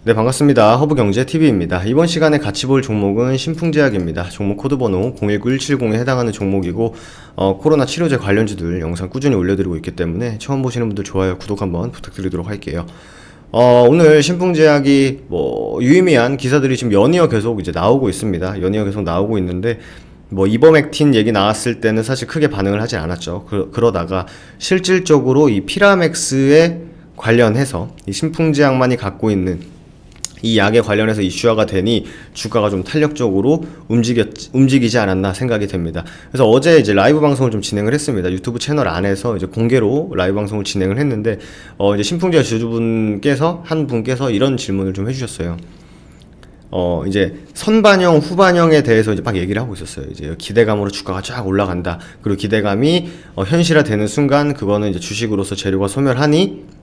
네, 반갑습니다. 허브경제TV입니다. 이번 시간에 같이 볼 종목은 신풍제약입니다. 종목 코드번호 019170에 해당하는 종목이고 코로나 치료제 관련주들 영상 꾸준히 올려드리고 있기 때문에 처음 보시는 분들 좋아요, 구독 한번 부탁드리도록 할게요. 오늘 신풍제약이 유의미한 기사들이 지금 연이어 계속 이제 나오고 있습니다. 연이어 계속 나오고 있는데 이버맥틴 얘기 나왔을 때는 사실 크게 반응을 하지 않았죠. 그러다가 실질적으로 이 피라맥스에 관련해서 이 신풍제약만이 갖고 있는 이 약에 관련해서 이슈화가 되니 주가가 좀 탄력적으로 움직이지 않았나 생각이 됩니다. 그래서 어제 이제 라이브 방송을 좀 진행을 했습니다. 유튜브 채널 안에서 이제 공개로 라이브 방송을 진행을 했는데, 이제 신풍제약 주주분께서, 한 분께서 이런 질문을 좀 해주셨어요. 이제 선반영, 후반영에 대해서 이제 막 얘기를 하고 있었어요. 이제 기대감으로 주가가 쫙 올라간다. 그리고 기대감이 현실화되는 순간 그거는 이제 주식으로서 재료가 소멸하니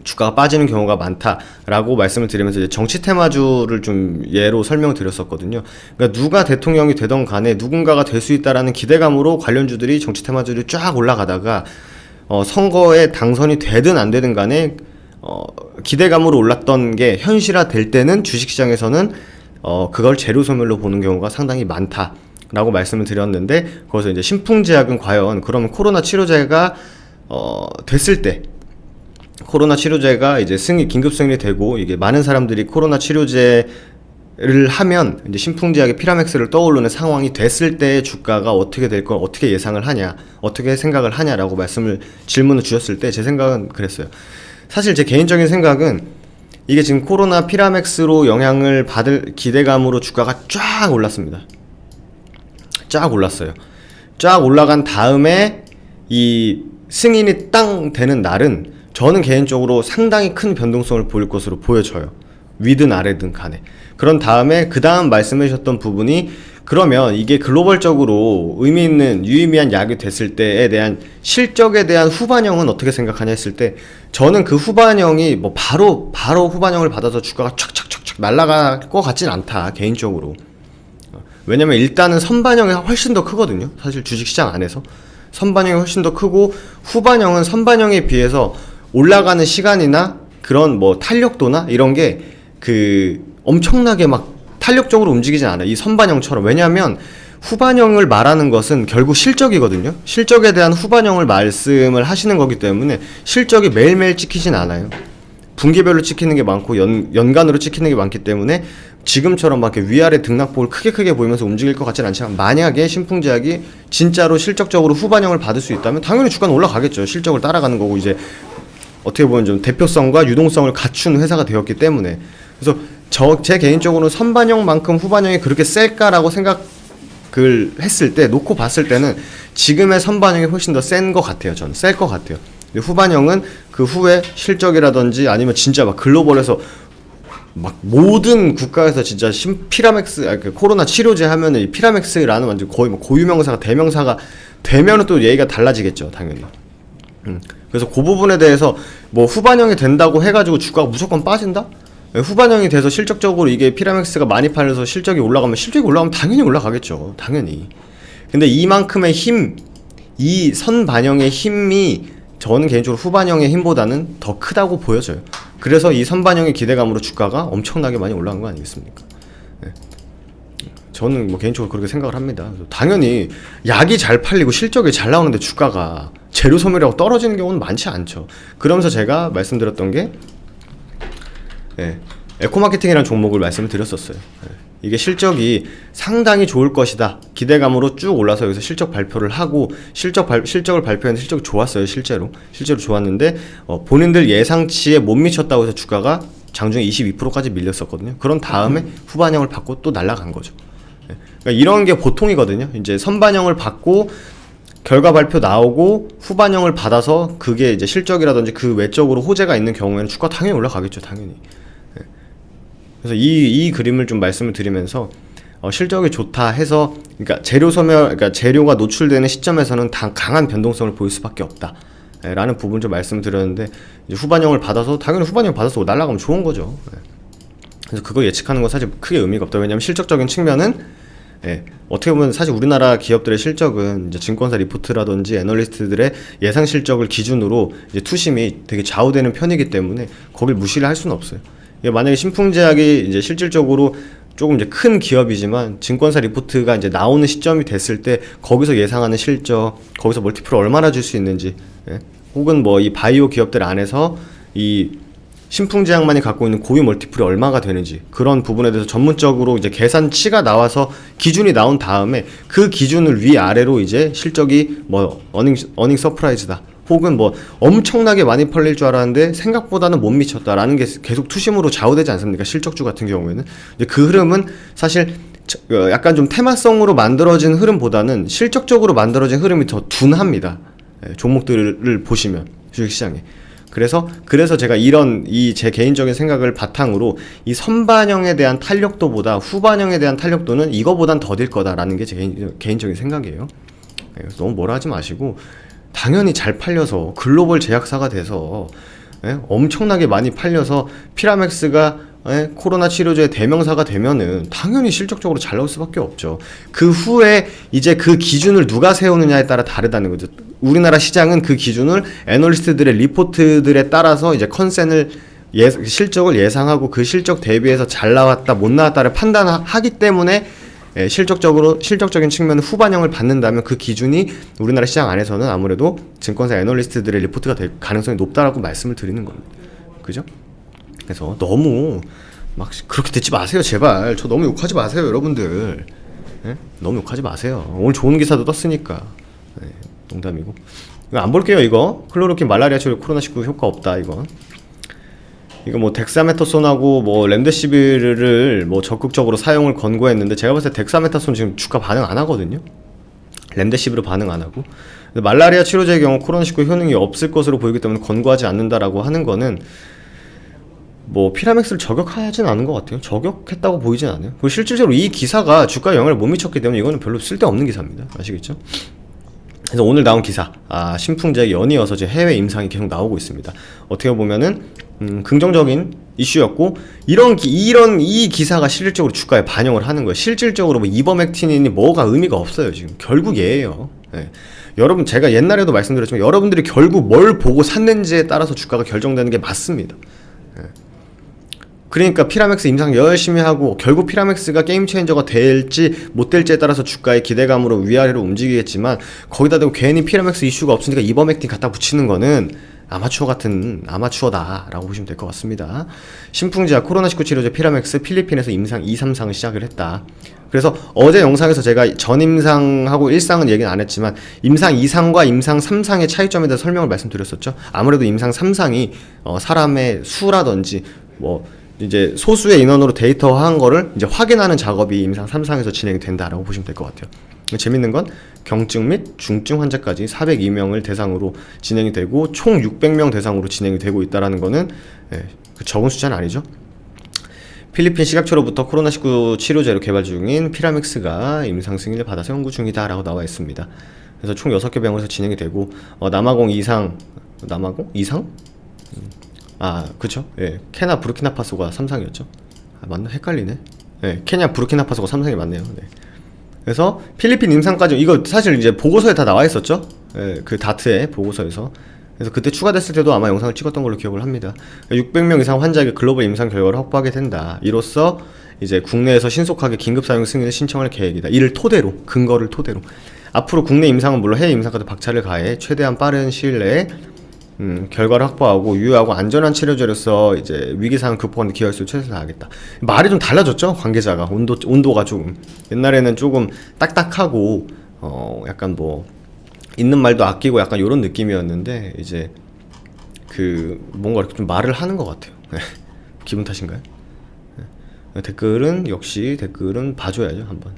주가가 빠지는 경우가 많다라고 말씀을 드리면서 이제 정치 테마주를 좀 예로 설명을 드렸었거든요. 그러니까 누가 대통령이 되던 간에 누군가가 될 수 있다라는 기대감으로 관련주들이 정치 테마주들이 쫙 올라가다가 선거에 당선이 되든 안 되든 간에 기대감으로 올랐던 게 현실화될 때는 주식시장에서는 그걸 재료 소멸로 보는 경우가 상당히 많다라고 말씀을 드렸는데, 거기서 이제 신풍제약은 과연 그러면 코로나 치료제가 됐을 때, 코로나 치료제가 이제 긴급 승인이 되고 이게 많은 사람들이 코로나 치료제를 하면 이제 신풍제약의 피라맥스를 떠오르는 상황이 됐을 때 주가가 어떻게 될 걸 어떻게 예상을 하냐, 어떻게 생각을 하냐라고 질문을 주셨을 때 제 생각은 그랬어요. 사실 제 개인적인 생각은 이게 지금 코로나 피라맥스로 영향을 받을 기대감으로 주가가 쫙 올랐습니다. 쫙 올랐어요. 쫙 올라간 다음에 이 승인이 땅 되는 날은 저는 개인적으로 상당히 큰 변동성을 보일 것으로 보여져요. 위든 아래든 간에. 그런 다음에 그 다음 말씀해 주셨던 부분이, 그러면 이게 글로벌적으로 의미 있는 유의미한 약이 됐을 때에 대한 실적에 대한 후반영은 어떻게 생각하냐 했을 때, 저는 그 후반영이 바로 후반영을 받아서 주가가 촥촥촥촥 날아갈 것 같진 않다, 개인적으로. 왜냐면 일단은 선반영이 훨씬 더 크거든요. 사실 주식시장 안에서 선반영이 훨씬 더 크고, 후반영은 선반영에 비해서 올라가는 시간이나 그런 탄력도나 이런 게 엄청나게 막 탄력적으로 움직이진 않아요. 이 선반영처럼. 왜냐하면 후반영을 말하는 것은 결국 실적이거든요. 실적에 대한 후반영을 말씀을 하시는 거기 때문에 실적이 매일매일 찍히진 않아요. 분기별로 찍히는 게 많고 연간으로 찍히는 게 많기 때문에 지금처럼 막 이렇게 위아래 등락폭을 크게 보이면서 움직일 것 같지는 않지만, 만약에 신풍제약이 진짜로 실적적으로 후반영을 받을 수 있다면 당연히 주가는 올라가겠죠. 실적을 따라가는 거고, 이제 어떻게 보면 좀 대표성과 유동성을 갖춘 회사가 되었기 때문에. 그래서 제 개인적으로는 선반영만큼 후반영이 그렇게 셀까라고 생각을 했을 때, 놓고 봤을 때는 지금의 선반영이 훨씬 더 센 것 같아요. 저는 셀 것 같아요. 후반영은 그 후에 실적이라든지 아니면 진짜 막 글로벌에서 막 모든 국가에서 진짜 피라맥스, 코로나 치료제 하면은 이 피라맥스라는 완전 거의 고유명사가 대명사가 되면은 또 얘기가 달라지겠죠, 당연히. 그래서 그 부분에 대해서 후반영이 된다고 해가지고 주가가 무조건 빠진다? 후반영이 돼서 실적적으로 이게 피라맥스가 많이 팔려서 실적이 올라가면 당연히 올라가겠죠. 당연히. 근데 이만큼의 힘, 이 선반영의 힘이 저는 개인적으로 후반영의 힘보다는 더 크다고 보여져요. 그래서 이 선반영의 기대감으로 주가가 엄청나게 많이 올라간 거 아니겠습니까? 네. 저는 개인적으로 그렇게 생각을 합니다. 당연히 약이 잘 팔리고 실적이 잘 나오는데 주가가 재료 소멸이라고 떨어지는 경우는 많지 않죠. 그러면서 제가 말씀드렸던 게 에코마케팅이라는 종목을 말씀을 드렸었어요. 이게 실적이 상당히 좋을 것이다, 기대감으로 쭉 올라서 여기서 실적 발표를 하고, 실적을 발표했는데 실적이 좋았어요. 실제로 좋았는데 본인들 예상치에 못 미쳤다고 해서 주가가 장중에 22%까지 밀렸었거든요. 그런 다음에 후반영을 받고 또 날아간 거죠. 그러니까 이런 게 보통이거든요. 이제 선반영을 받고 결과 발표 나오고 후반영을 받아서 그게 이제 실적이라든지 그 외적으로 호재가 있는 경우에는 주가 당연히 올라가겠죠, 당연히. 그래서 이 그림을 좀 말씀을 드리면서 실적이 좋다 해서, 그러니까 재료가 노출되는 시점에서는 강한 변동성을 보일 수밖에 없다 라는 부분 좀 말씀을 드렸는데, 이제 후반영을 받아서 당연히 후반영을 받아서 날아가면 좋은 거죠. 그래서 그거 예측하는 건 사실 크게 의미가 없다. 왜냐하면 실적적인 측면은 어떻게 보면 사실 우리나라 기업들의 실적은 이제 증권사 리포트라든지 애널리스트들의 예상 실적을 기준으로 이제 투심이 되게 좌우되는 편이기 때문에 거길 무시를 할 수는 없어요. 만약에 신풍제약이 이제 실질적으로 조금 이제 큰 기업이지만 증권사 리포트가 이제 나오는 시점이 됐을 때 거기서 예상하는 실적, 거기서 멀티플을 얼마나 줄 수 있는지, 예? 혹은 뭐 이 바이오 기업들 안에서 이 신풍제약만이 갖고 있는 고유 멀티플이 얼마가 되는지 그런 부분에 대해서 전문적으로 이제 계산치가 나와서 기준이 나온 다음에 그 기준을 위아래로 이제 실적이 뭐 어닝 서프라이즈다, 혹은 뭐 엄청나게 많이 팔릴 줄 알았는데 생각보다는 못 미쳤다라는 게 계속 투심으로 좌우되지 않습니까? 실적주 같은 경우에는. 그 흐름은 사실 약간 좀 테마성으로 만들어진 흐름보다는 실적적으로 만들어진 흐름이 더 둔합니다. 종목들을 보시면 주식시장에. 그래서 제가 이 제 개인적인 생각을 바탕으로 이 선반영에 대한 탄력도보다 후반영에 대한 탄력도는 이거보단 더딜 거다라는 게 제 개인적인 생각이에요. 그래서 너무 뭐라 하지 마시고, 당연히 잘 팔려서 글로벌 제약사가 돼서 엄청나게 많이 팔려서 피라맥스가 코로나 치료제의 대명사가 되면은 당연히 실적적으로 잘 나올 수밖에 없죠. 그 후에 이제 그 기준을 누가 세우느냐에 따라 다르다는 거죠. 우리나라 시장은 그 기준을 애널리스트들의 리포트들에 따라서 이제 컨센을 실적을 예상하고 그 실적 대비해서 잘 나왔다 못 나왔다를 판단하기 때문에 실적적인 측면은 후반영을 받는다면 그 기준이 우리나라 시장 안에서는 아무래도 증권사 애널리스트들의 리포트가 될 가능성이 높다라고 말씀을 드리는 겁니다. 그죠? 그래서 너무 막 그렇게 듣지 마세요, 제발. 저 너무 욕하지 마세요, 여러분들. 너무 욕하지 마세요. 오늘 좋은 기사도 떴으니까. 농담이고. 이거 안 볼게요, 이거. 클로로킨 말라리아 치료 코로나19 효과 없다, 이거 뭐 덱사메타손하고 뭐 렘데시비르를 뭐 적극적으로 사용을 권고했는데, 제가 봤을 때 덱사메타손 지금 주가 반응 안 하거든요. 렘데시비르 반응 안 하고. 말라리아 치료제의 경우 코로나19 효능이 없을 것으로 보이기 때문에 권고하지 않는다라고 하는 거는 뭐 피라맥스를 저격하진 않은 것 같아요. 저격했다고 보이진 않아요. 그리고 실질적으로 이 기사가 주가에 영향을 못 미쳤기 때문에 이거는 별로 쓸데없는 기사입니다. 아시겠죠? 그래서 오늘 나온 기사, 신풍제약 연이어서 지금 해외 임상이 계속 나오고 있습니다. 어떻게 보면은 긍정적인 이슈였고, 이 기사가 실질적으로 주가에 반영을 하는 거예요. 실질적으로 뭐 이버맥틴이 뭐가 의미가 없어요. 지금 결국 얘예요. 여러분, 제가 옛날에도 말씀드렸지만 여러분들이 결국 뭘 보고 샀는지에 따라서 주가가 결정되는 게 맞습니다. 그러니까 피라맥스 임상 열심히 하고 결국 피라맥스가 게임 체인저가 될지 못 될지에 따라서 주가의 기대감으로 위아래로 움직이겠지만, 거기다 대고 괜히 피라맥스 이슈가 없으니까 이버맥틴 갖다 붙이는 거는 아마추어다 라고 보시면 될 것 같습니다. 신풍제약 코로나19 치료제 피라맥스 필리핀에서 임상 2, 3상을 시작을 했다. 그래서 어제 영상에서 제가 전임상하고 1상은 얘기는 안 했지만 임상 2상과 임상 3상의 차이점에 대해서 설명을 말씀드렸었죠. 아무래도 임상 3상이 사람의 수라든지 뭐 이제 소수의 인원으로 데이터화한 거를 이제 확인하는 작업이 임상 3상에서 진행이 된다라고 보시면 될 것 같아요. 재밌는 건 경증 및 중증 환자까지 402명을 대상으로 진행이 되고 총 600명 대상으로 진행이 되고 있다라는 거는 적은 숫자는 아니죠. 필리핀 식약처로부터 코로나19 치료제로 개발 중인 피라맥스가 임상 승인을 받아서 연구 중이다라고 나와 있습니다. 그래서 총 6개 병원에서 진행이 되고 남아공 2상, 남아공 2상? 그쵸? 케냐 부르키나파소가 3상이었죠. 맞나? 헷갈리네. 케냐 부르키나파소가 3상이 맞네요. 그래서 필리핀 임상까지, 이거 사실 이제 보고서에 다 나와 있었죠. 그 다트의 보고서에서. 그래서 그때 추가됐을 때도 아마 영상을 찍었던 걸로 기억을 합니다. 600명 이상 환자에게 글로벌 임상 결과를 확보하게 된다. 이로써 이제 국내에서 신속하게 긴급 사용 승인을 신청할 계획이다. 이를 토대로, 근거를 토대로 앞으로 국내 임상은 물론 해외 임상까지 박차를 가해 최대한 빠른 시일 내에 결과를 확보하고 유효하고 안전한 치료제로서 이제 위기 상황 극복하는 데 기여할 수 최선을 다하겠다. 말이 좀 달라졌죠, 관계자가. 온도가 조금 옛날에는 조금 딱딱하고 약간 뭐 있는 말도 아끼고 약간 요런 느낌이었는데, 이제 뭔가 이렇게 좀 말을 하는 것 같아요. 기분 탓인가요? 댓글은 역시 댓글은 봐줘야죠, 한번.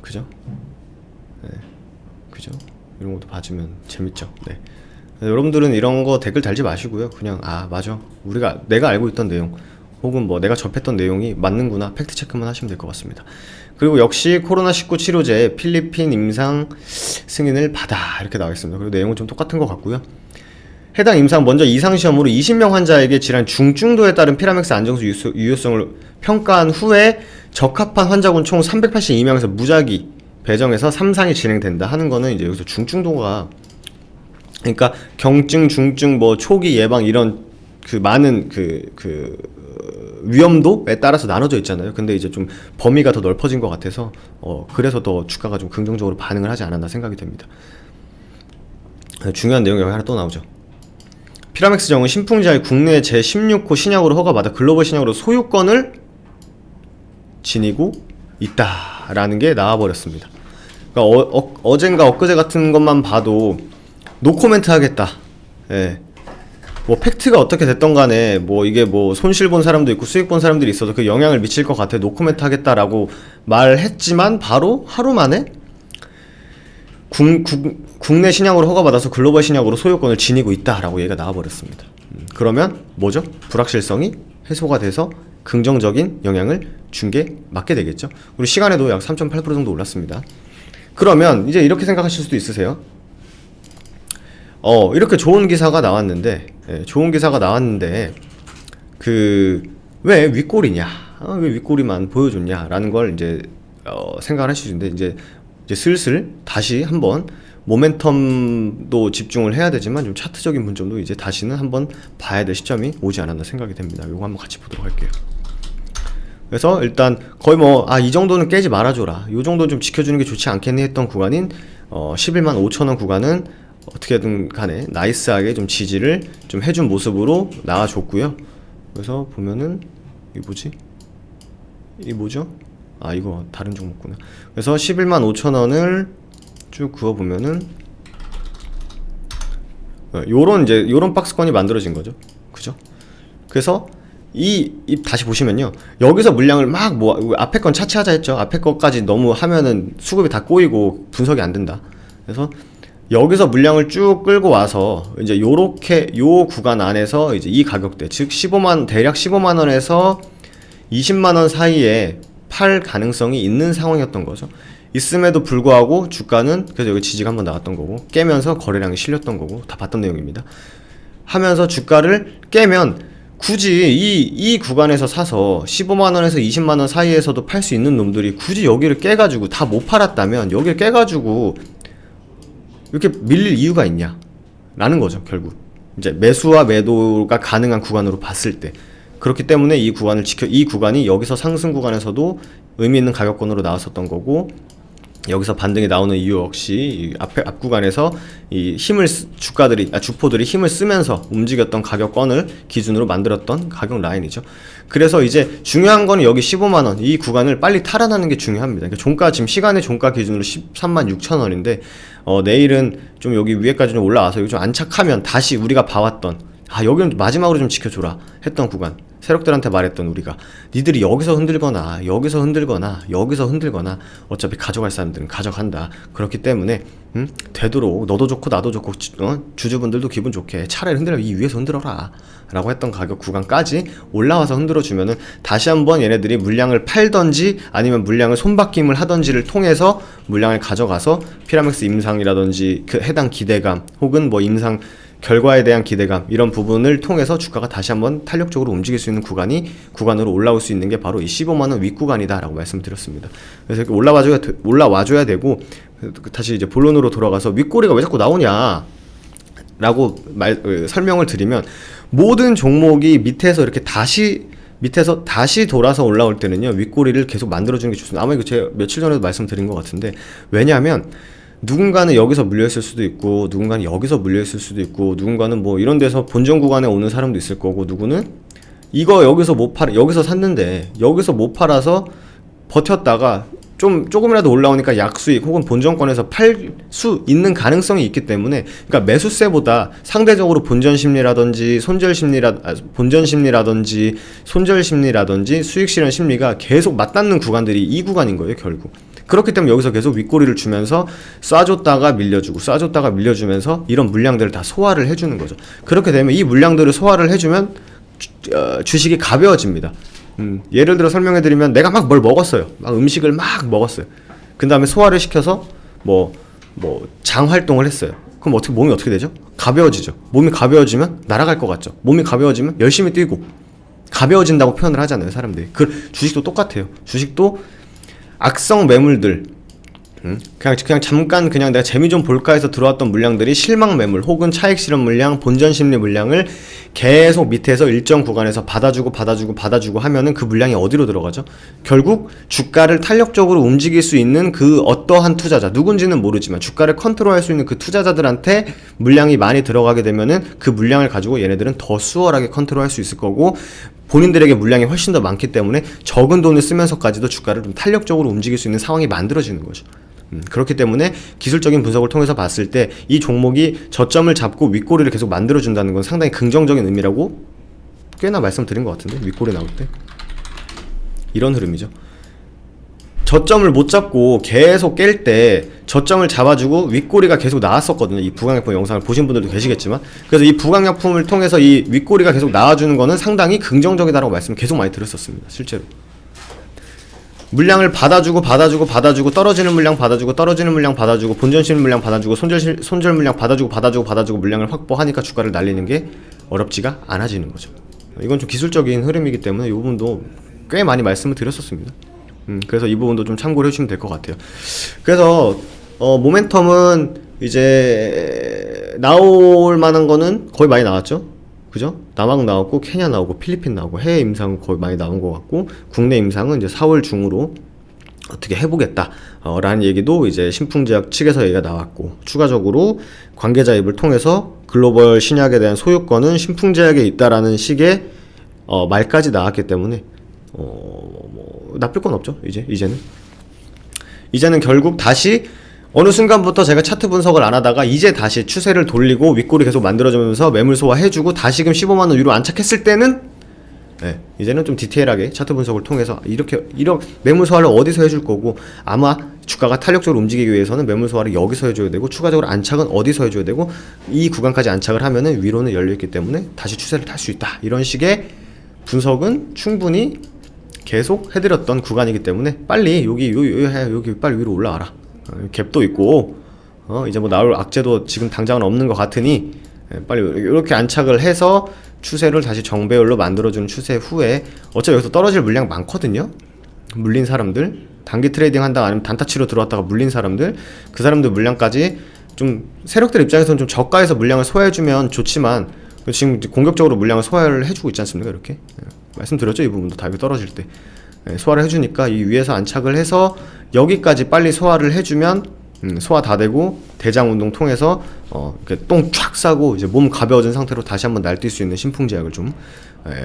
그죠? 그죠? 이런 것도 봐주면 재밌죠. 여러분들은 이런 거 댓글 달지 마시고요. 그냥 맞아, 내가 알고 있던 내용 혹은 뭐 내가 접했던 내용이 맞는구나 팩트 체크만 하시면 될 것 같습니다. 그리고 역시 코로나19 치료제 필리핀 임상 승인을 받아 이렇게 나와 있습니다. 그리고 내용은 좀 똑같은 것 같고요. 해당 임상 먼저 이상시험으로 20명 환자에게 질환 중증도에 따른 피라맥스 안정수 유효성을 평가한 후에 적합한 환자군 총 382명에서 무작위 배정해서 3상이 진행된다 하는 거는 이제 여기서 중증도가, 그러니까 경증, 중증, 뭐 초기 예방 이런 그 많은 위험도에 따라서 나눠져 있잖아요. 근데 이제 좀 범위가 더 넓어진 것 같아서 그래서 더 주가가 좀 긍정적으로 반응을 하지 않았나 생각이 됩니다. 중요한 내용이 하나 또 나오죠. 피라맥스 정은 신풍제약이 국내 제16호 신약으로 허가받아 글로벌 신약으로 소유권을 지니고 있다라는 게 나와버렸습니다. 그러니까 어젠가 엊그제 같은 것만 봐도 노코멘트 하겠다. 예. 뭐 팩트가 어떻게 됐던 간에 뭐 이게 뭐 손실 본 사람도 있고 수익 본 사람들이 있어도 그 영향을 미칠 것 같아 노코멘트 하겠다라고 말했지만 바로 하루 만에 국내 신약으로 허가받아서 글로벌 신약으로 소유권을 지니고 있다라고 얘기가 나와버렸습니다. 그러면 뭐죠? 불확실성이 해소가 돼서 긍정적인 영향을 준 게 맞게 되겠죠. 그리고 시간에도 약 3.8% 정도 올랐습니다. 그러면 이제 이렇게 생각하실 수도 있으세요. 이렇게 좋은 기사가 나왔는데, 왜 윗골이냐? 왜 윗골이만 보여줬냐라는 걸 이제 생각을 하실 수 있는데, 이제 슬슬 다시 한번 모멘텀도 집중을 해야 되지만 좀 차트적인 분점도 이제 다시는 한번 봐야 될 시점이 오지 않았나 생각이 됩니다. 요거 한번 같이 보도록 할게요. 그래서 일단 거의 이 정도는 깨지 말아줘라, 요 정도는 좀 지켜주는 게 좋지 않겠니 했던 구간인 11만 5천원 구간은 어떻게든 간에 나이스하게 좀 지지를 좀 해준 모습으로 나와줬고요. 그래서 보면은 이게 뭐죠? 이거 다른 종목구나. 그래서 11만 5천원을 쭉 그어보면은 요런 박스권이 만들어진 거죠. 그죠? 그래서 다시 보시면요, 여기서 물량을 막 앞에 건 차치하자 했죠. 앞에 것까지 너무 하면은 수급이 다 꼬이고 분석이 안 된다. 그래서 여기서 물량을 쭉 끌고 와서 이제 요렇게 요 구간 안에서 이제 이 가격대, 즉 대략 15만원에서 20만원 사이에 팔 가능성이 있는 상황이었던 거죠. 있음에도 불구하고 주가는 그래서 여기 지지가 한번 나왔던 거고, 깨면서 거래량이 실렸던 거고, 다 봤던 내용입니다. 하면서 주가를 깨면 굳이 이 구간에서 사서 15만원에서 20만원 사이에서도 팔 수 있는 놈들이 굳이 여기를 깨가지고 다 못 팔았다면 여기를 깨가지고 이렇게 밀릴 이유가 있냐 라는 거죠. 결국 이제 매수와 매도가 가능한 구간으로 봤을 때. 그렇기 때문에 이 구간이 여기서 상승 구간에서도 의미 있는 가격권으로 나왔었던 거고, 여기서 반등이 나오는 이유 역시 앞 구간에서 이 주포들이 힘을 쓰면서 움직였던 가격권을 기준으로 만들었던 가격 라인이죠. 그래서 이제 중요한 거는 여기 15만원 이 구간을 빨리 탈환하는 게 중요합니다. 그러니까 지금 시간의 종가 기준으로 13만 6천원인데 내일은 좀 여기 위에까지 좀 올라와서 여기 좀 안착하면 다시 우리가 봐왔던 여기는 마지막으로 좀 지켜줘라 했던 구간, 세력들한테 말했던 우리가 니들이 여기서 흔들거나 어차피 가져갈 사람들은 가져간다. 그렇기 때문에 되도록 너도 좋고 나도 좋고 주주분들도 기분 좋게 차라리 흔들면 이 위에서 흔들어라 라고 했던 가격 구간까지 올라와서 흔들어주면은 다시 한번 얘네들이 물량을 팔던지 아니면 물량을 손바뀜을 하던지를 통해서 물량을 가져가서 피라맥스 임상이라든지 그 해당 기대감 혹은 임상 결과에 대한 기대감, 이런 부분을 통해서 주가가 다시 한번 탄력적으로 움직일 수 있는 구간으로 올라올 수 있는 게 바로 이 15만원 윗구간이다 라고 말씀드렸습니다. 그래서 이렇게 올라와줘야 되고, 다시 이제 본론으로 돌아가서 윗꼬리가 왜 자꾸 나오냐 라고 설명을 드리면, 모든 종목이 밑에서 다시 돌아서 올라올 때는요, 윗꼬리를 계속 만들어주는 게 좋습니다. 아마 이거 제가 며칠 전에도 말씀드린 것 같은데, 왜냐하면 누군가는 여기서 물려있을 수도 있고, 누군가는 여기서 물려있을 수도 있고, 누군가는 이런 데서 본전 구간에 오는 사람도 있을 거고, 누구는 이거 여기서 샀는데 여기서 못 팔아서 버텼다가 조금이라도 올라오니까 약수익 혹은 본전권에서 팔 수 있는 가능성이 있기 때문에, 그러니까 매수세보다 상대적으로 본전 심리라든지 손절 심리라든지 수익 실현 심리가 계속 맞닿는 구간들이 이 구간인 거예요, 결국. 그렇기 때문에 여기서 계속 윗꼬리를 주면서 쏴줬다가 밀려주면서 이런 물량들을 다 소화를 해주는 거죠. 그렇게 되면 이 물량들을 소화를 해주면 주식이 가벼워집니다. 예를 들어 설명해드리면, 내가 막 뭘 먹었어요. 막 음식을 막 먹었어요. 그 다음에 소화를 시켜서 장 활동을 했어요. 그럼 몸이 어떻게 되죠? 가벼워지죠. 몸이 가벼워지면 날아갈 것 같죠. 몸이 가벼워지면 열심히 뛰고 가벼워진다고 표현을 하잖아요, 사람들이. 주식도 똑같아요. 주식도 악성 매물들, 그냥 잠깐 그냥 내가 재미 좀 볼까 해서 들어왔던 물량들이 실망 매물 혹은 차익 실현 물량, 본전 심리 물량을 계속 밑에서 일정 구간에서 받아주고 하면은 그 물량이 어디로 들어가죠? 결국 주가를 탄력적으로 움직일 수 있는 그 어떠한 투자자, 누군지는 모르지만 주가를 컨트롤할 수 있는 그 투자자들한테 물량이 많이 들어가게 되면은 그 물량을 가지고 얘네들은 더 수월하게 컨트롤할 수 있을 거고, 본인들에게 물량이 훨씬 더 많기 때문에 적은 돈을 쓰면서까지도 주가를 좀 탄력적으로 움직일 수 있는 상황이 만들어지는 거죠. 그렇기 때문에 기술적인 분석을 통해서 봤을 때 이 종목이 저점을 잡고 윗꼬리를 계속 만들어준다는 건 상당히 긍정적인 의미라고 꽤나 말씀드린 것 같은데, 윗꼬리 나올 때 이런 흐름이죠. 저점을 못 잡고 계속 깰 때 저점을 잡아주고 윗꼬리가 계속 나왔었거든요. 이 부강약품 영상을 보신 분들도 계시겠지만, 그래서 이 부강약품을 통해서 이 윗꼬리가 계속 나와주는 거는 상당히 긍정적이다라고 말씀을 계속 많이 드렸었습니다. 실제로 물량을 받아주고 떨어지는 물량 받아주고 본전실 물량 받아주고 손절 물량 받아주고 물량을 확보하니까 주가를 날리는 게 어렵지가 않아지는 거죠. 이건 좀 기술적인 흐름이기 때문에 이 부분도 꽤 많이 말씀을 드렸었습니다. 그래서 이 부분도 좀 참고를 해주시면 될 것 같아요. 그래서 모멘텀은 이제 나올 만한 거는 거의 많이 나왔죠. 그죠? 남아공 나왔고, 케냐 나오고, 필리핀 나오고, 해외 임상은 거의 많이 나온 것 같고, 국내 임상은 이제 4월 중으로 어떻게 해보겠다 라는 얘기도 이제 신풍제약 측에서 얘기가 나왔고, 추가적으로 관계자입을 통해서 글로벌 신약에 대한 소유권은 신풍제약에 있다라는 식의 말까지 나왔기 때문에 뭐 나쁠 건 없죠. 이제는 결국 다시 어느 순간부터 제가 차트 분석을 안 하다가 이제 다시 추세를 돌리고 윗골이 계속 만들어지면서 매물 소화해주고 다시금 15만원 위로 안착했을 때는 이제는 좀 디테일하게 차트 분석을 통해서 이렇게 매물 소화를 어디서 해줄 거고, 아마 주가가 탄력적으로 움직이기 위해서는 매물 소화를 여기서 해줘야 되고, 추가적으로 안착은 어디서 해줘야 되고, 이 구간까지 안착을 하면은 위로는 열려있기 때문에 다시 추세를 탈 수 있다, 이런 식의 분석은 충분히 계속 해드렸던 구간이기 때문에 빨리 여기 빨리 위로 올라와라. 갭도 있고 이제 뭐 나올 악재도 지금 당장은 없는 것 같으니 빨리 이렇게 안착을 해서 추세를 다시 정배열로 만들어주는 추세 후에, 어차피 여기서 떨어질 물량 많거든요. 물린 사람들, 단기 트레이딩 한다가 아니면 단타치로 들어왔다가 물린 사람들, 그 사람들 물량까지 좀 세력들 입장에서는 좀 저가에서 물량을 소화해주면 좋지만, 지금 공격적으로 물량을 소화를 해주고 있지 않습니까? 이렇게 말씀드렸죠. 이 부분도 다이브 떨어질 때 소화를 해주니까 이 위에서 안착을 해서 여기까지 빨리 소화를 해주면 소화 다 되고 대장 운동 통해서 이렇게 똥 쫙 싸고 이제 몸 가벼워진 상태로 다시 한번 날뛸 수 있는 신풍제약을 좀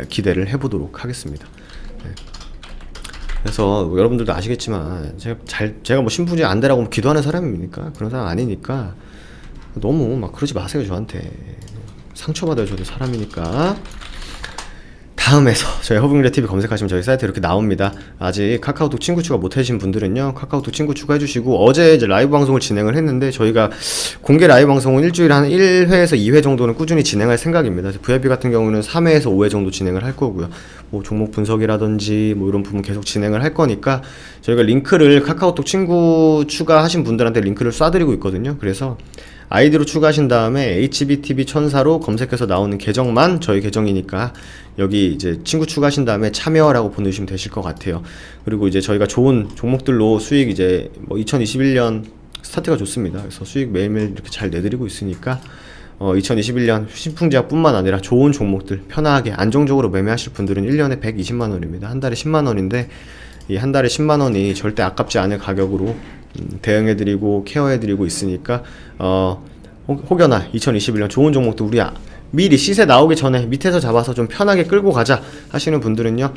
기대를 해보도록 하겠습니다. 그래서 뭐 여러분들도 아시겠지만 제가 뭐 신풍제약 안 되라고 기도하는 사람입니까? 그런 사람 아니니까 너무 막 그러지 마세요. 저한테 상처받아요. 저도 사람이니까. 다음에서 저희 허브미래TV 검색하시면 저희 사이트 이렇게 나옵니다. 아직 카카오톡 친구 추가 못하신 분들은요, 카카오톡 친구 추가해주시고, 어제 이제 라이브 방송을 진행을 했는데, 저희가 공개 라이브 방송은 일주일에 한 1회에서 2회 정도는 꾸준히 진행할 생각입니다. VIP 같은 경우는 3회에서 5회 정도 진행을 할 거고요. 뭐 종목 분석이라든지 뭐 이런 부분 계속 진행을 할 거니까, 저희가 링크를 카카오톡 친구 추가하신 분들한테 링크를 쏴드리고 있거든요. 그래서 아이디로 추가하신 다음에 HBTV 천사로 검색해서 나오는 계정만 저희 계정이니까 여기 이제 친구 추가하신 다음에 참여라고 보내주시면 되실 것 같아요. 그리고 이제 저희가 좋은 종목들로 수익 이제 뭐 2021년 스타트가 좋습니다. 그래서 수익 매일매일 이렇게 잘 내드리고 있으니까 2021년 신풍제약뿐만 아니라 좋은 종목들 편하게 안정적으로 매매하실 분들은 1년에 120만원입니다. 한 달에 10만원인데 이 한 달에 10만원이 절대 아깝지 않을 가격으로 대응해드리고 케어해드리고 있으니까 혹여나 2021년 좋은 종목도 우리 미리 시세 나오기 전에 밑에서 잡아서 좀 편하게 끌고 가자 하시는 분들은요,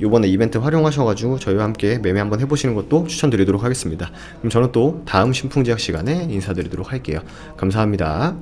요번에 이벤트 활용하셔가지고 저희와 함께 매매 한번 해보시는 것도 추천드리도록 하겠습니다. 그럼 저는 또 다음 신풍제약 시간에 인사드리도록 할게요. 감사합니다.